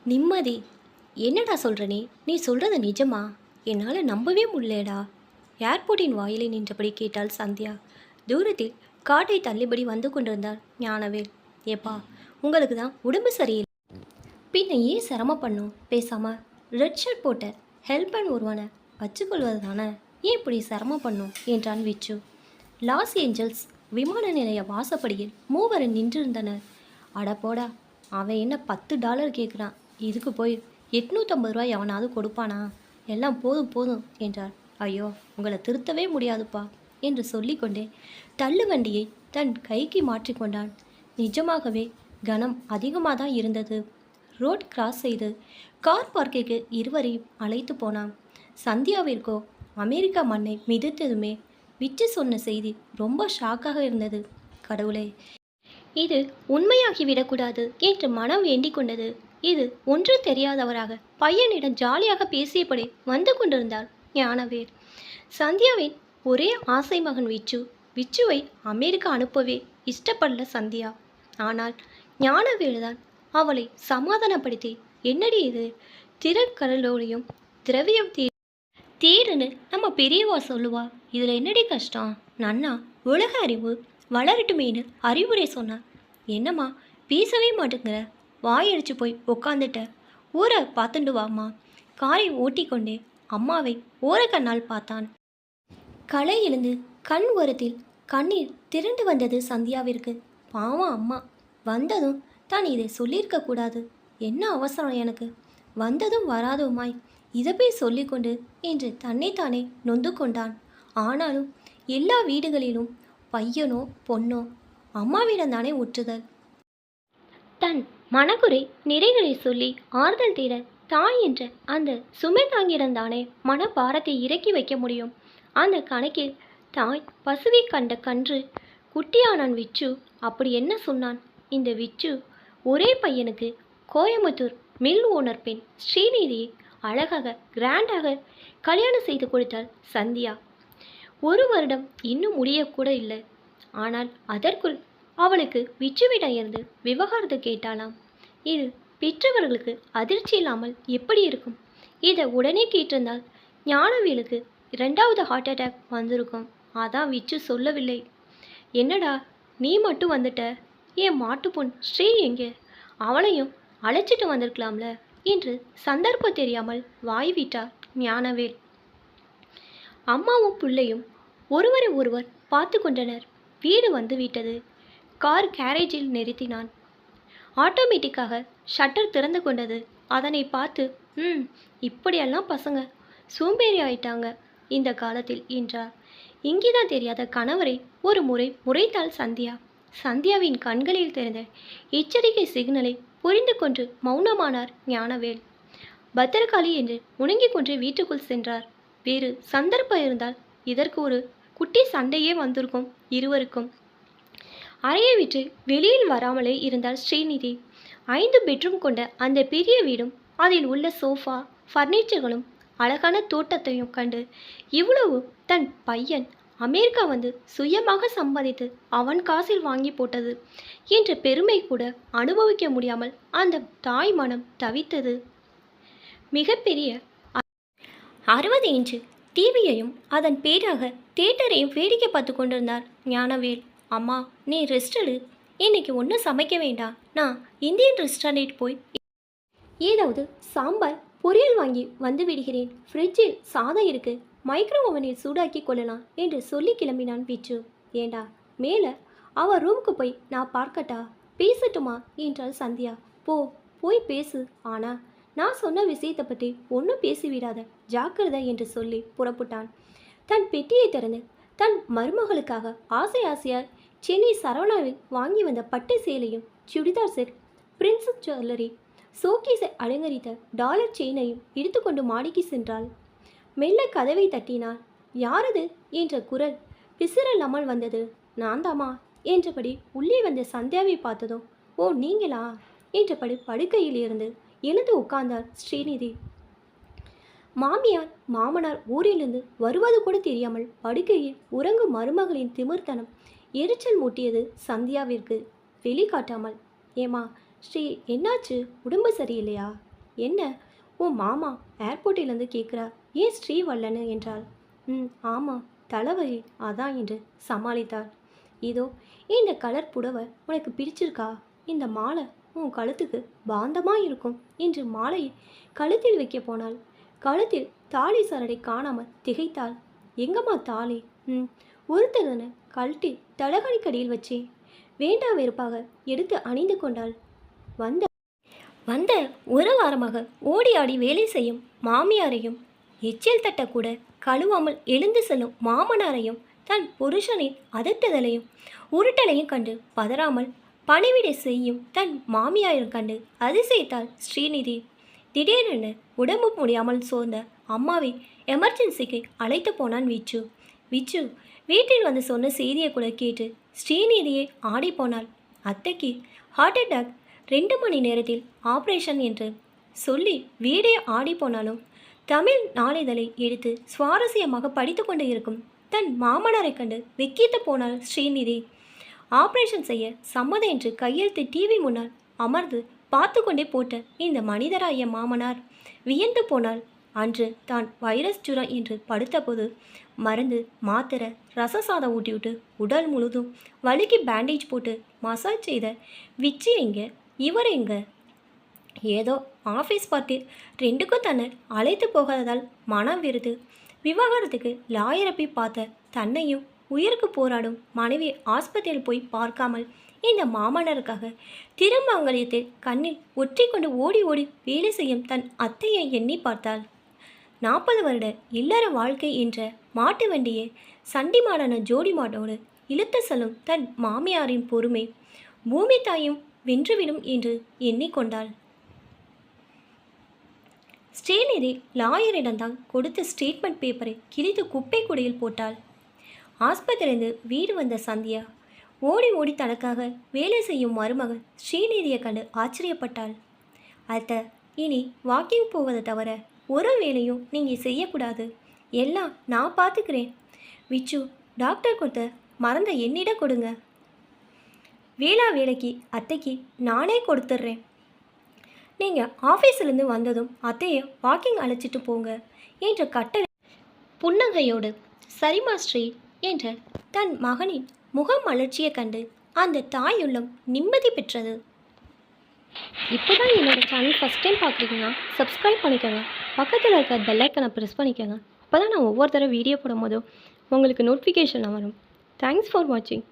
நிம்மதி. என்னடா சொல்கிற நீ சொல்கிறது நிஜமா? என்னால் நம்பவே முடியலடா. ஏர்போர்ட்டின் வாயிலில் நின்றபடி கேட்டாள் சந்தியா. தூரத்தில் காட்டை தள்ளிபடி வந்து கொண்டிருந்தார் ஞானவேல். ஏப்பா, உங்களுக்கு தான் உடம்பு சரியில்லை, பின்ன ஏன் சிரமப்படணும்? பேசாமல் ரெட் ஷர்ட் போட்ட ஹெல்பன் ஒருவனை வச்சுக்கொள்வது தானே, ஏன் இப்படி சிரமப்படணும் என்றான் விச்சு. லாஸ் ஏஞ்சல்ஸ் விமான நிலைய வாசப்படியில் மூவரும் நின்றிருந்தனர். அட போடா, அவன் என்ன $10 கேட்குறான், இதுக்கு போய் 850 ரூபாய் எவனாவது கொடுப்பானா? எல்லாம் போதும் போதும் என்றார். ஐயோ, உங்களை திருத்தவே முடியாதுப்பா என்று சொல்லிக்கொண்டே தள்ளு வண்டியை தன் கைக்கு மாற்றிக்கொண்டான். நிஜமாகவே கனம் அதிகமாக தான் இருந்தது. ரோட் கிராஸ் செய்து கார் பார்க்கிற்கு இருவரையும் அழைத்து போனான். சந்தியாவிற்கோ அமெரிக்கா மண்ணை மிதித்ததுமே விச்சு சொன்ன செய்தி ரொம்ப ஷாக்காக இருந்தது. கடவுளே, இது உண்மையாகிவிடக்கூடாது என்று மனம் வேண்டிக் கொண்டது. இது ஒன்று தெரியாதவராக பையனிடம் ஜாலியாக பேசியபடி வந்து கொண்டிருந்தார் ஞானவேல். சந்தியாவின் ஒரே ஆசை மகன் விச்சு. விச்சுவை அமெரிக்கா அனுப்பவே இஷ்டப்படல சந்தியா. ஆனால் ஞானவேல்தான் அவளை சமாதானப்படுத்தி, என்னடி இது, திறக்கடலோடையும் திரவியம் தீருன்னு நம்ம பெரியவா சொல்லுவா, இதில் என்னடி கஷ்டம், நன்னா உலக அறிவு வளரட்டுமேனு அறிவுரை சொன்னார். என்னம்மா பேசவே மாட்டேங்கிற, வாயடிச்சு போய் உக்காந்துட்ட, ஊரை பார்த்துட்டு வாம்மா. காரை ஓட்டிக்கொண்டே அம்மாவை ஓரக்கண்ணால் பார்த்தான். களை எழுந்து கண் ஓரத்தில் கண்ணீர் திரண்டு வந்தது சந்தியாவிற்கு. பாவம் அம்மா, வந்ததும் தான் இதை சொல்லியிருக்கக்கூடாது, என்ன அவசரம் எனக்கு, வந்ததும் வராதுமாய் இதை போய் சொல்லிக்கொண்டு என்று தன்னைத்தானே நொந்து கொண்டான். ஆனாலும் எல்லா வீடுகளிலும் பையனோ பொண்ணோ அம்மாவிடம்தானே ஒற்றுதல். தன் மனக்குறை நிறைகளை சொல்லி ஆறுதல் தேட தாய் என்ற அந்த சுமை தாங்கிடம்தானே மனபாரத்தை இறக்கி வைக்க முடியும். அந்த கணக்கில் தாய் பசுவை கண்ட கன்று குட்டியானான் விச்சு. அப்படி என்ன சொன்னான் இந்த விச்சு? ஒரே பையனுக்கு கோயம்புத்தூர் மில் ஓனர் பெண் ஸ்ரீநிதியை அழகாக கிராண்டாக கல்யாணம் செய்து கொடுத்தாள் சந்தியா. 1 வருடம் இன்னும் முடியக்கூட இல்லை. ஆனால் அதற்குள் அவளுக்கு விச்சுவிடம் இருந்து விவகாரத்தை கேட்டாலாம். இது பெற்றவர்களுக்கு அதிர்ச்சி இல்லாமல் எப்படி இருக்கும்? இதை உடனே கேட்டிருந்தால் ஞானவேலுக்கு 2வது ஹார்ட் அட்டாக் வந்திருக்கும். அதான் விச்சு சொல்லவில்லை. என்னடா நீ மட்டும் வந்துட்ட, என் மாட்டுப்பொன் ஸ்ரீ எங்கே, அவளையும் அழைச்சிட்டு வந்திருக்கலாம்ல என்று சந்தர்ப்பம் தெரியாமல் வாய்விட்டார் ஞானவேல். அம்மாவும் பிள்ளையும் ஒருவரை ஒருவர் பார்த்து கொண்டனர். வீடு வந்து விட்டது. கார் கேரேஜில் நிறுத்தினான். ஆட்டோமேட்டிக்காக ஷட்டர் திறந்து கொண்டது. அதனை பார்த்து, இப்படியெல்லாம் பசங்க சோம்பேறி ஆயிட்டாங்க இந்த காலத்தில் என்றார். இங்கேதான் தெரியாத கணவரை ஒரு முறை முறைத்தாள் சந்தியா. சந்தியாவின் கண்களில் தெரிந்த எச்சரிக்கை சிக்னலை புரிந்து கொண்டு மௌனமானார் ஞானவேல். பத்திரகாளி என்று முணங்கிக் கொண்டு வீட்டுக்குள் சென்றார். வேறு சந்தர்ப்பம் இருந்தால் இதற்கு ஒரு குட்டி சண்டையே வந்திருக்கும் இருவருக்கும். அறையை விட்டு வெளியில் வராமலே இருந்தார் ஸ்ரீநிதி. 5 பெட்ரூம் கொண்ட அந்த பெரிய வீடும் அதில் உள்ள சோஃபா ஃபர்னிச்சர்களும் அழகான தோட்டத்தையும் கண்டு, இவ்வளவு தன் பையன் அமெரிக்கா வந்து சுயமாக சம்பாதித்து அவன் காசில் வாங்கி போட்டது என்ற பெருமை கூட அனுபவிக்க முடியாமல் அந்த தாய் மனம் தவித்தது. மிகப்பெரிய 60 இன்ச்சு டிவியையும் அதன் பேராக தியேட்டரையும் வேடிக்கை பார்த்து கொண்டிருந்தார் ஞானவேல். அம்மா, நீ ரெஸ்ட் எடு, இன்னைக்கு ஒன்றும் சமைக்க வேண்டாம், நான் இந்தியன் ரெஸ்டாரண்ட் போய் ஏதாவது சாம்பார் பொரியல் வாங்கி வந்து விடுகிறேன், ஃப்ரிட்ஜில் சாதம் இருக்கு, மைக்ரோ ஓவனில் சூடாக்கி கொள்ளலாம் என்று சொல்லி கிளம்பினான் விச்சு. ஏண்டா, மேலே அவள் ரூமுக்கு போய் நான் பார்க்கட்டா, பேசட்டுமா என்றாள் சந்தியா. போய் பேசு, ஆனா நான் சொன்ன விஷயத்தை பற்றி ஒன்றும் பேசிவிடாத, ஜாக்கிரதை என்று சொல்லி புறப்பட்டான். தன் பெட்டியை திறந்து தன் மருமகளுக்காக ஆசையாய் சென்னை சரவணாவில் வாங்கி வந்த பட்டு சேலையும் சுடிதார் செட், பிரின்சஸ் ஜுவல்லரி, சோக்கீஸை அலங்கரித்த டாலர் செயினையும் எடுத்துக்கொண்டு மாடிக்கு சென்றாள். மெல்ல கதவை தட்டினாள். யாரது என்ற குரல் பிசிறில்லாமல் வந்தது. நான் தாமா என்றபடி உள்ளே வந்த சந்தியாவை பார்த்ததும், ஓ நீங்களா என்றபடி படுக்கையில் இருந்து எழுந்து உட்கார்ந்தார் ஸ்ரீநிதி. மாமியார் மாமனார் ஊரிலிருந்து வருவது கூட தெரியாமல் படுக்கையில் உறங்கும் மருமகளின் திமிர்த்தனம் எரிச்சல் மூட்டியது சந்தியாவிற்கு. வெளிக்காட்டாமல், ஏமா ஸ்ரீ, என்னாச்சு, உடம்பு சரியில்லையா என்ன உன் மாமா ஏர்போர்ட்டிலேருந்து கேட்குறா ஏன் ஸ்ரீ வரலன்னு என்றாள். ஆமாம் தலைவலி அதான் என்று சமாளித்தாள். இதோ இந்த கலர் புடவை உனக்கு பிடிச்சிருக்கா? இந்த மாலை உன் கழுத்துக்கு பாந்தமாக இருக்கும் என்று மாலையை கழுத்தில் வைக்க போனாள். கழுத்தில் தாலி சரடை காணாமல் திகைத்தாள். எங்கம்மா தாலி? ஒருத்தர் கழட்டி தலகணிக்கடியில் வச்சேன். வேண்டா வெறுப்பாக எடுத்து அணிந்து கொண்டாள். வந்த வந்த ஒரு வாரமாக ஓடி ஆடி வேலை செய்யும் மாமியாரையும் எச்சில் தட்டக்கூட கழுவாமல் எழுந்து செல்லும் மாமனாரையும் தன் புருஷனின் அதட்டுதலையும் உருட்டலையும் கண்டு பதறாமல் பணிவிடை செய்யும் தன் மாமியாரையும் கண்டு அதிசயித்தாள் ஸ்ரீநிதி. திடீரென உடம்பு முடியாமல் சோர்ந்த அம்மாவை எமர்ஜென்சிக்கு அழைத்து போனான் விச்சு. விச்சு வீட்டில் வந்து சொன்ன செய்தியை கூட கேட்டு ஸ்ரீநிதியை ஆடி போனாள். அத்தைக்கு ஹார்ட் அட்டாக், 2 மணி நேரத்தில் ஆப்ரேஷன் என்று சொல்லி வீடே ஆடி போனாலும் தமிழ் நாளிதழை எடுத்து சுவாரஸ்யமாக படித்து கொண்டு இருக்கும் தன் மாமனாரை கண்டு வெக்கித்து போனாள் ஸ்ரீநிதி. ஆப்ரேஷன் செய்ய சம்மதம் என்று கையெழுத்து டிவி முன்னால் அமர்ந்து பார்த்து கொண்டே போட்ட இந்த மனிதராய மாமனார் வியந்து போனாள். அன்று தான் வைரஸ் ஜுரம் என்று படுத்தபோது மருந்து மாத்திரை ரசசாதம் ஊட்டிவிட்டு உடல் முழுதும் வலிக்கு பேண்டேஜ் போட்டு மசாஜ் செய்த விச்சி எங்க, இவர் எங்க? ஏதோ ஆஃபீஸ் பார்ட்டில் 2க்கும் தன்னை அழைத்து போகாததால் மனம் விருது விவகாரத்துக்கு லாயரை போய் பார்த்த தன்னையும் உயிருக்கு போராடும் மனைவி ஆஸ்பத்திரியில் போய் பார்க்காமல் இந்த மாமனருக்காக திருமங்கலத்தில் கண்ணில் ஒற்றி கொண்டு ஓடி ஓடி வேலை செய்யும் தன் அத்தையை எண்ணி பார்த்தாள். 40 வருட இல்லற வாழ்க்கை என்ற மாட்டு வண்டியை சண்டிமாடான ஜோடி மாட்டோடு இழுத்து செல்லும் தன் மாமியாரின் பொறுமை பூமி தாயும் வென்றுவிடும் என்று எண்ணிக்கொண்டாள். ஸ்ரீநிதி லாயரிடம்தான் கொடுத்த ஸ்டேட்மெண்ட் பேப்பரை கிழித்து குப்பை குடையில் போட்டாள். ஆஸ்பத்திரியிலிருந்து வீடு வந்த சந்தியா ஓடி ஓடி தனக்காக வேலை செய்யும் மருமகள் ஸ்ரீநிதியை கண்டு ஆச்சரியப்பட்டாள். அத்தை, இனி வாக்கிங் போவதை தவிர ஒரு வேலையும் நீங்கள் செய்யக்கூடாது. எல்லாம் நான் பார்த்துக்கிறேன். விச்சு, டாக்டர் கொடுத்த மறந்த என்னிடம் கொடுங்க. வேலைக்கு அத்தைக்கு நானே கொடுத்துட்றேன். நீங்கள் ஆஃபீஸிலேருந்து வந்ததும் அத்தையை வாக்கிங் அழைச்சிட்டு போங்க என்ற கட்டளை புன்னகையோடு சரிமா ஸ்ரீ என்ற தன் மகனின் முகமலர்ச்சியை கண்டு அந்த தாயுள்ளம் நிம்மதி பெற்றது. இப்போ தான் என்னோட சேனல் ஃபஸ்ட் டைம் பார்க்குறீங்கன்னா சப்ஸ்கிரைப் பண்ணிக்கோங்க. பக்கத்தில் இருக்க பெல் ஐக்கனை ப்ரெஸ் பண்ணிக்கோங்க. அப்போ தான் நான் ஒவ்வொரு தடவை வீடியோ போடும் போதும் உங்களுக்கு நோட்டிஃபிகேஷன் வரும். தேங்க்ஸ் ஃபார் வாட்சிங்.